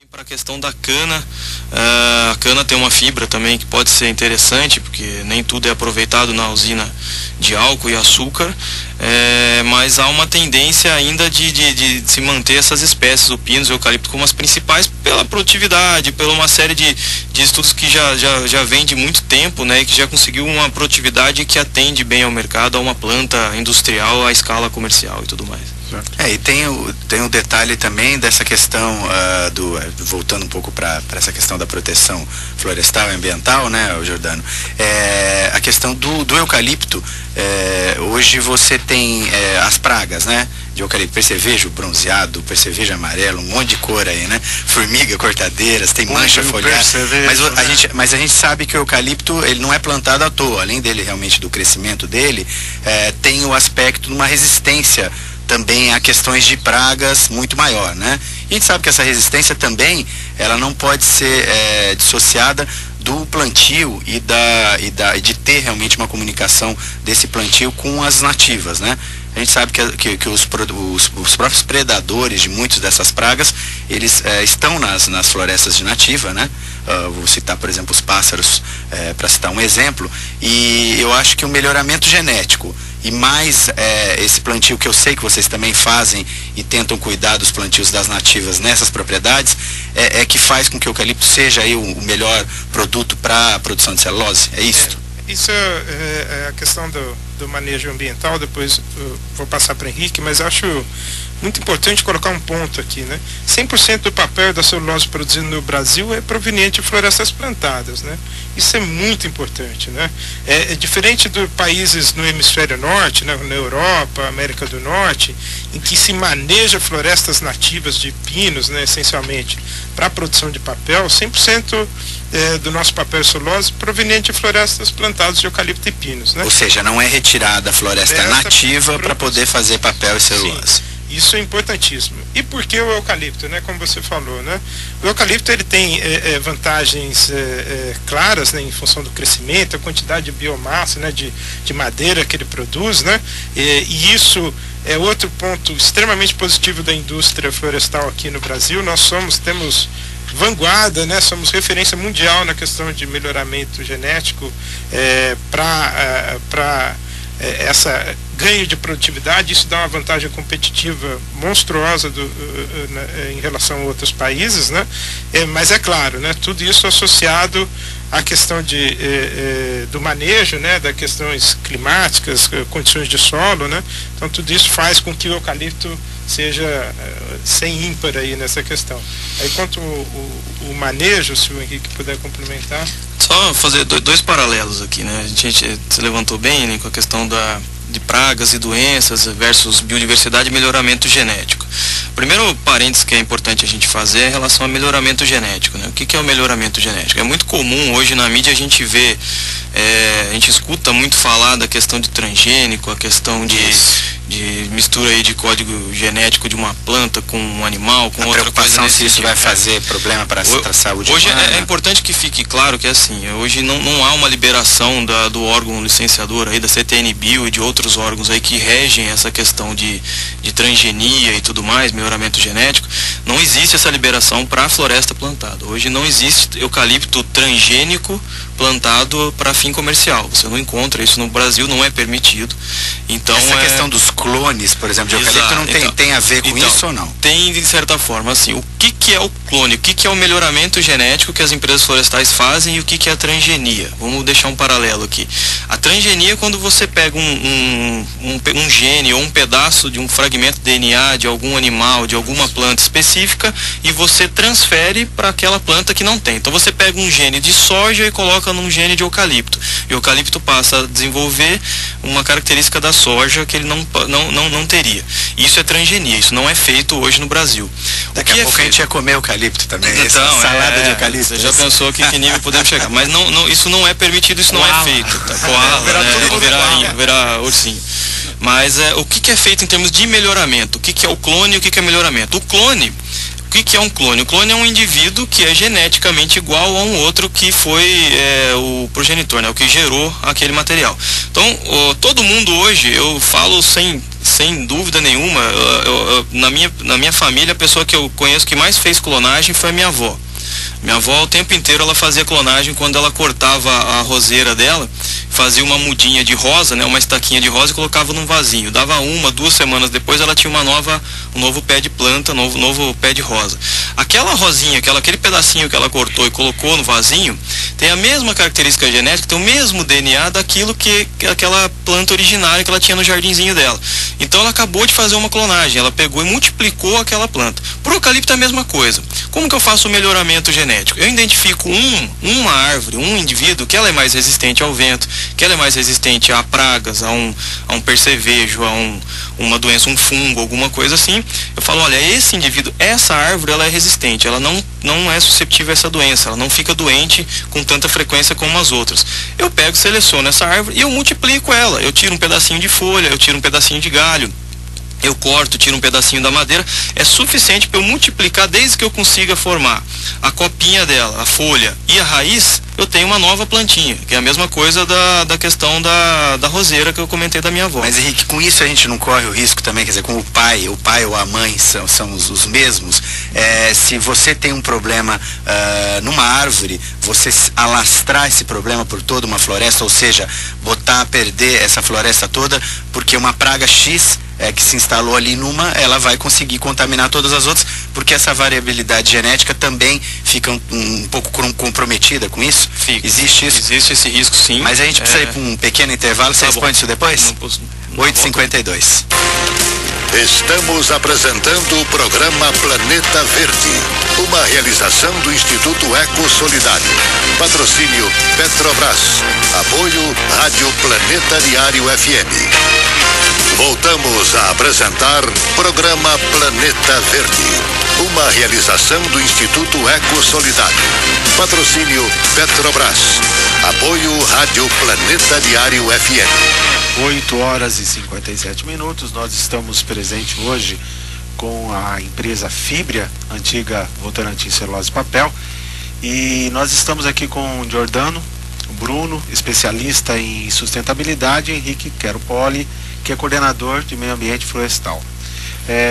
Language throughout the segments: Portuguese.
Para a questão da cana, a cana tem uma fibra também que pode ser interessante, porque nem tudo é aproveitado na usina de álcool e açúcar, mas há uma tendência ainda de se manter essas espécies, o pinus e o eucalipto, como as principais pela produtividade, pela uma série de estudos que já vem de muito tempo, né, e que já conseguiu uma produtividade que atende bem ao mercado, a uma planta industrial à escala comercial e tudo mais. E tem o detalhe também dessa questão, voltando um pouco para essa questão da proteção florestal e ambiental, né, Jordano? A questão do eucalipto, hoje você tem as pragas, né? De eucalipto, percevejo bronzeado, percevejo amarelo, um monte de cor aí, né? Formiga, cortadeiras, tem mancha foliar. Mas a gente sabe que o eucalipto, ele não é plantado à toa, além dele realmente do crescimento dele, tem o aspecto de uma resistência também a questões de pragas muito maior, né? E a gente sabe que essa resistência também, ela não pode ser dissociada do plantio e de ter realmente uma comunicação desse plantio com as nativas, né? A gente sabe que os próprios predadores de muitas dessas pragas, eles estão nas florestas de nativa, né? Vou citar, por exemplo, os pássaros, para citar um exemplo, e eu acho que o melhoramento genético e mais esse plantio que eu sei que vocês também fazem e tentam cuidar dos plantios das nativas nessas propriedades, que faz com que o eucalipto seja aí o melhor produto para a produção de celulose, é isso? Isso é a questão do manejo ambiental, depois eu vou passar para o Henrique, mas acho muito importante colocar um ponto aqui, né? 100% do papel da celulose produzido no Brasil é proveniente de florestas plantadas, né? Isso é muito importante, né? É diferente de países no hemisfério norte, né? Na Europa, América do Norte, em que se maneja florestas nativas de pinos, né? Essencialmente, para a produção de papel, 100% do nosso papel celulose proveniente de florestas plantadas de eucalipto e pinos, né? Ou seja, não é retirada a floresta nativa para poder fazer papel e celulose. Sim. Isso é importantíssimo. E por que o eucalipto, né? Como você falou, né? O eucalipto, ele tem vantagens claras, né? Em função do crescimento, a quantidade de biomassa, né? De madeira que ele produz, né? E isso é outro ponto extremamente positivo da indústria florestal aqui no Brasil. Nós temos vanguarda, né? Somos referência mundial na questão de melhoramento genético para essa ganho de produtividade. Isso dá uma vantagem competitiva monstruosa em relação a outros países, né? Mas é claro, né? Tudo isso associado à questão do manejo, né? Das questões climáticas, condições de solo, né? Então tudo isso faz com que o eucalipto seja sem ímpar aí nessa questão. Aí quanto o manejo, se o Henrique puder complementar. Só fazer dois paralelos aqui, né? A gente se levantou bem, né, com a questão de pragas e doenças versus biodiversidade e melhoramento genético. O primeiro parênteses que é importante a gente fazer é em relação ao melhoramento genético, né? O que é o melhoramento genético? É muito comum hoje na mídia a gente ver, a gente escuta muito falar da questão de transgênico, a questão de mistura aí de código genético de uma planta com um animal, com outra coisa. Se isso vai fazer problema para a saúde hoje humana. É importante que fique claro que assim, hoje não há uma liberação do órgão licenciador aí, da CTN-Bio e de outros órgãos aí que regem essa questão de transgenia e tudo mais, melhoramento genético. Não existe essa liberação para a floresta plantada. Hoje não existe eucalipto transgênico plantado para fim comercial. Você não encontra isso no Brasil, não é permitido. Então essa questão dos clones, por exemplo, de eucalipto não tem a ver com isso ou não? Tem, de certa forma, assim. O que é o clone? O que é o melhoramento genético que as empresas florestais fazem e o que é a transgenia? Vamos deixar um paralelo aqui. A transgenia é quando você pega um gene ou um pedaço de um fragmento de DNA de algum animal, de alguma planta específica, e você transfere para aquela planta que não tem. Então você pega um gene de soja e coloca num gene de eucalipto. E o eucalipto passa a desenvolver uma característica da soja que ele não teria. Isso é transgenia, isso não é feito hoje no Brasil. Daqui a pouco a gente ia comer eucalipto também, então, salada de eucalipto. Você já pensou que nível podemos chegar? Mas isso não é permitido, isso não é feito. Tá? Koala, virar ursinho. Mas o que é feito em termos de melhoramento? O que é o clone e o que é melhoramento? O clone, o que é um clone? O clone é um indivíduo que é geneticamente igual a um outro que foi o progenitor, né? O que gerou aquele material. Então, todo mundo hoje, eu falo sem sem dúvida nenhuma. Na minha família, a pessoa que eu conheço que mais fez clonagem foi a minha avó. Minha avó, o tempo inteiro, ela fazia clonagem quando ela cortava a roseira dela, fazia uma mudinha de rosa, né, uma estaquinha de rosa e colocava num vasinho. Dava 1, 2 semanas depois, ela tinha um novo pé de planta, novo pé de rosa. Aquela rosinha, aquele pedacinho que ela cortou e colocou no vasinho, tem a mesma característica genética, tem o mesmo DNA daquilo que aquela planta originária que ela tinha no jardinzinho dela. Então ela acabou de fazer uma clonagem, ela pegou e multiplicou aquela planta. Pro eucalipto é a mesma coisa. Como que eu faço o melhoramento genético? Eu identifico uma árvore, um indivíduo, que ela é mais resistente ao vento, que ela é mais resistente a pragas, a um percevejo, a uma doença, um fungo, alguma coisa assim. Eu falo, olha, esse indivíduo, essa árvore, ela é resistente, ela não é susceptível a essa doença, ela não fica doente com tanta frequência como as outras. Eu pego, seleciono essa árvore e eu multiplico ela. Eu tiro um pedacinho de folha, eu tiro um pedacinho de galho, eu corto, tiro um pedacinho da madeira, é suficiente para eu multiplicar desde que eu consiga formar a copinha dela, a folha e a raiz, eu tenho uma nova plantinha, que é a mesma coisa da questão da roseira que eu comentei da minha avó. Mas Henrique, com isso a gente não corre o risco também, quer dizer, com o pai ou a mãe são os mesmos, se você tem um problema numa árvore, você alastrar esse problema por toda uma floresta, ou seja, botar a perder essa floresta toda, porque uma praga X que se instalou ali ela vai conseguir contaminar todas as outras, porque essa variabilidade genética também fica um pouco comprometida com isso? Fica. Existe isso? Existe esse risco, sim. Mas a gente precisa ir para um pequeno intervalo, você responde isso depois? 8h52. Estamos apresentando o programa Planeta Verde, uma realização do Instituto Eco Solidário. Patrocínio Petrobras. Apoio Rádio Planeta Diário FM. Voltamos a apresentar programa Planeta Verde, uma realização do Instituto Eco Solidário. Patrocínio Petrobras. Apoio Rádio Planeta Diário FM. 8h57. Nós estamos presentes hoje com a empresa Fibria, antiga Votorantim Celulose e Papel, e nós estamos aqui com o Giordano, o Bruno, especialista em sustentabilidade, Henrique Queropoli, que é coordenador de meio ambiente florestal.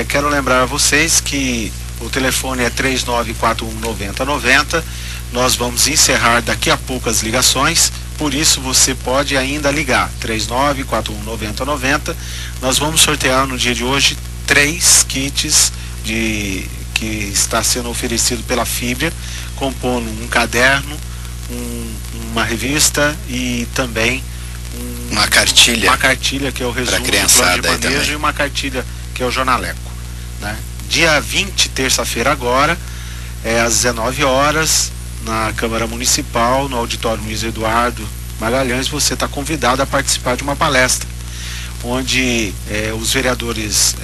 Quero lembrar a vocês que o telefone é 3941-9090. Nós vamos encerrar daqui a pouco as ligações, por isso você pode ainda ligar 3941-9090. Nós vamos sortear no dia de hoje 3 kits que está sendo oferecido pela Fibria, compondo um caderno, uma revista e também uma cartilha que é o resumo do plano de manejo, e uma cartilha que é o jornaleco, né? Dia 20, terça-feira agora, às 19 horas, na Câmara Municipal, no auditório Luiz Eduardo Magalhães, você está convidado a participar de uma palestra, onde os vereadores,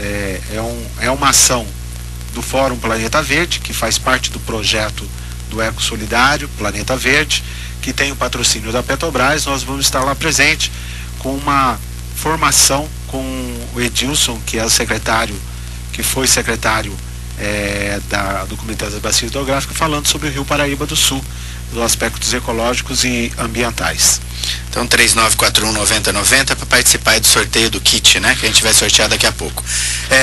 é uma ação do Fórum Planeta Verde, que faz parte do projeto do Eco Solidário, Planeta Verde, que tem o patrocínio da Petrobras. Nós vamos estar lá presente com uma formação com o Edilson, que é o secretário, que foi secretário do Comitê das Bacias Hidrográficas, falando sobre o Rio Paraíba do Sul, dos aspectos ecológicos e ambientais. Então 3941-9090 para participar do sorteio do kit, né? Que a gente vai sortear daqui a pouco.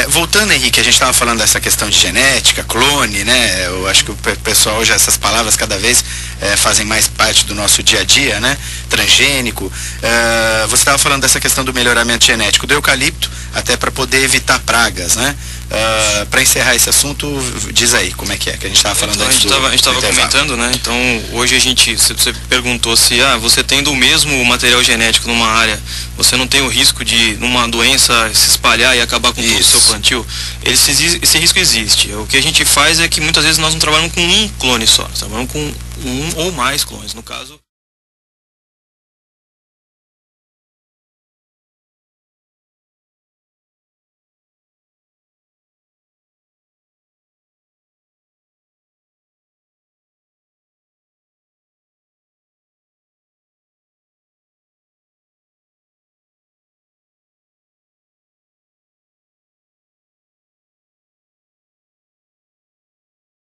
Voltando, Henrique, a gente estava falando dessa questão de genética, clone, né? Eu acho que o pessoal hoje, essas palavras cada vez fazem mais parte do nosso dia a dia, né? Transgênico. Você estava falando dessa questão do melhoramento genético do eucalipto, até para poder evitar pragas, né? Para encerrar esse assunto, diz aí como é que a gente estava falando então, antes. A gente estava comentando, né? Então hoje você perguntou se você tendo o mesmo material genético numa área, você não tem o risco de uma doença se espalhar e acabar com todo o seu plantio. Esse risco existe. O que a gente faz é que muitas vezes nós não trabalhamos com um clone só, nós trabalhamos com um ou mais clones, no caso.